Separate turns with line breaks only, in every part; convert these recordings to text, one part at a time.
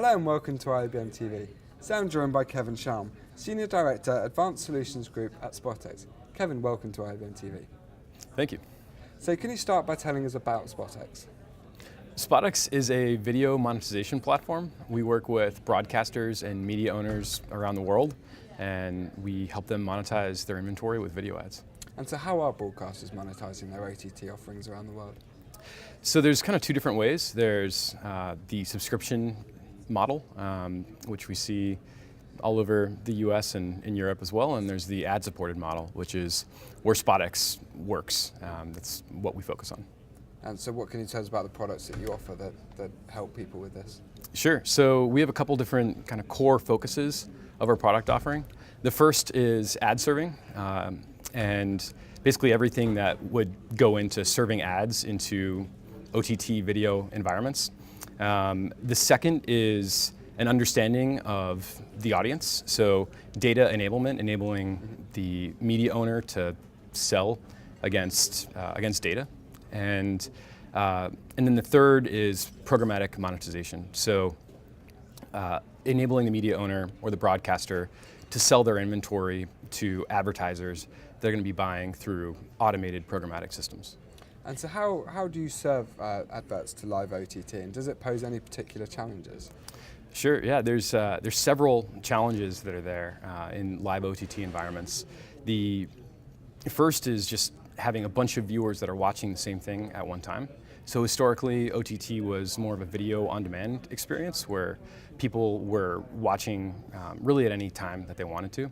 Hello and welcome to IABM TV. Today I'm joined by Kevin Schaum, Senior Director, Advanced Solutions Group at SpotX. Kevin, welcome to IABM TV.
Thank you.
So can you start by telling us about SpotX?
SpotX is a video monetization platform. We work with broadcasters and media owners around the world, and we help them monetize their inventory with video ads.
And so how are broadcasters monetizing their OTT offerings around the world?
So there's kind of two different ways. There's the subscription model, which we see all over the US and in Europe as well, and there's the ad-supported model, which is where SpotX works. That's what we focus on.
And so what can you tell us about the products that you offer that help people with this?
Sure. So we have a couple different kind of core focuses of our product offering. The first is ad serving, and basically everything that would go into serving ads into OTT video environments. The second is an understanding of the audience, so data enablement, enabling the media owner to sell against data. And then the third is programmatic monetization, so enabling the media owner or the broadcaster to sell their inventory to advertisers that are going to be buying through automated programmatic systems.
And so how do you serve adverts to live OTT, and does it pose any particular challenges?
Sure, yeah, there's several challenges that are there in live OTT environments. The first is just having a bunch of viewers that are watching the same thing at one time. So historically, OTT was more of a video on demand experience where people were watching really at any time that they wanted to.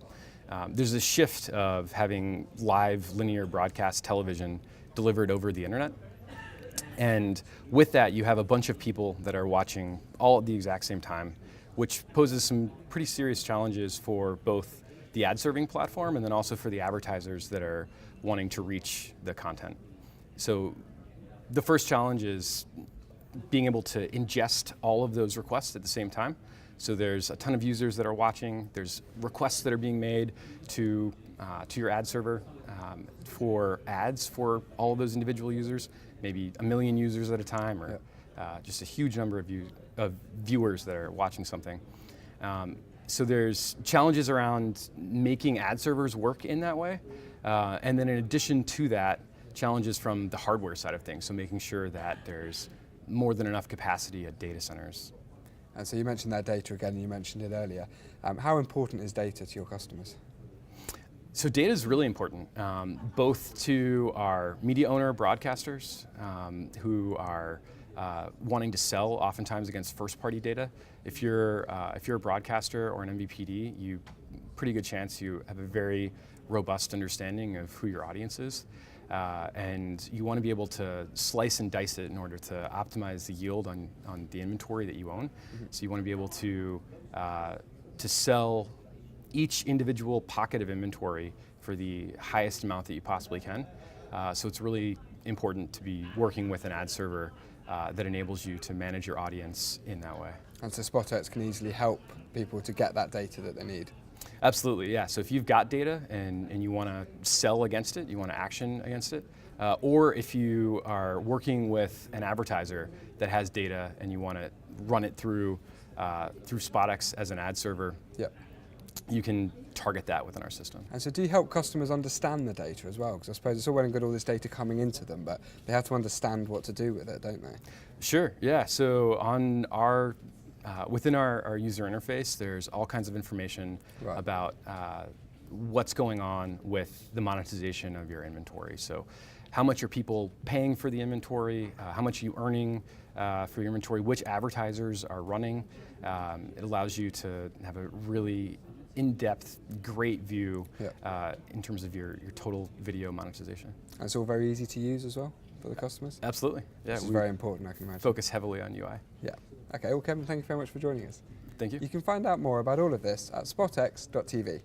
There's a shift of having live linear broadcast television delivered over the internet. And with that, you have a bunch of people that are watching all at the exact same time, which poses some pretty serious challenges for both the ad serving platform and then also for the advertisers that are wanting to reach the content. So the first challenge is being able to ingest all of those requests at the same time. So there's a ton of users that are watching, there's requests that are being made to your ad server for ads for all of those individual users, maybe 1 million users at a time, or just a huge number of viewers that are watching something. So there's challenges around making ad servers work in that way. And then in addition to that, challenges from the hardware side of things, so making sure that there's more than enough capacity at data centers.
And so you mentioned that data again, and you mentioned it earlier. How important is data to your customers?
So data is really important, both to our media owner broadcasters who are wanting to sell oftentimes against first-party data. If you're a broadcaster or an MVPD, pretty good chance you have a very robust understanding of who your audience is, and you want to be able to slice and dice it in order to optimize the yield on the inventory that you own. Mm-hmm. So you want to be able to sell each individual pocket of inventory for the highest amount that you possibly can. So it's really important to be working with an ad server that enables you to manage your audience in that way.
And so SpotX can easily help people to get that data that they need.
Absolutely, yeah. So if you've got data and you want to sell against it, you want to action against it, or if you are working with an advertiser that has data and you want to run it through SpotX as an ad server,
yep,
you can target that within our system.
And so do you help customers understand the data as well? Because I suppose it's all well and good all this data coming into them, but they have to understand what to do with it, don't they?
Sure, yeah. So on within our user interface, there's all kinds of information about what's going on with the monetization of your inventory. So how much are people paying for the inventory, how much are you earning for your inventory, which advertisers are running. It allows you to have a really in-depth, great view in terms of your total video monetization.
And it's all very easy to use as well for the customers?
Absolutely. Yeah,
this is very important, I can imagine.
Focus heavily on UI.
Yeah. Okay, well Kevin, thank you very much for joining us.
Thank you.
You can find out more about all of this at spotx.tv.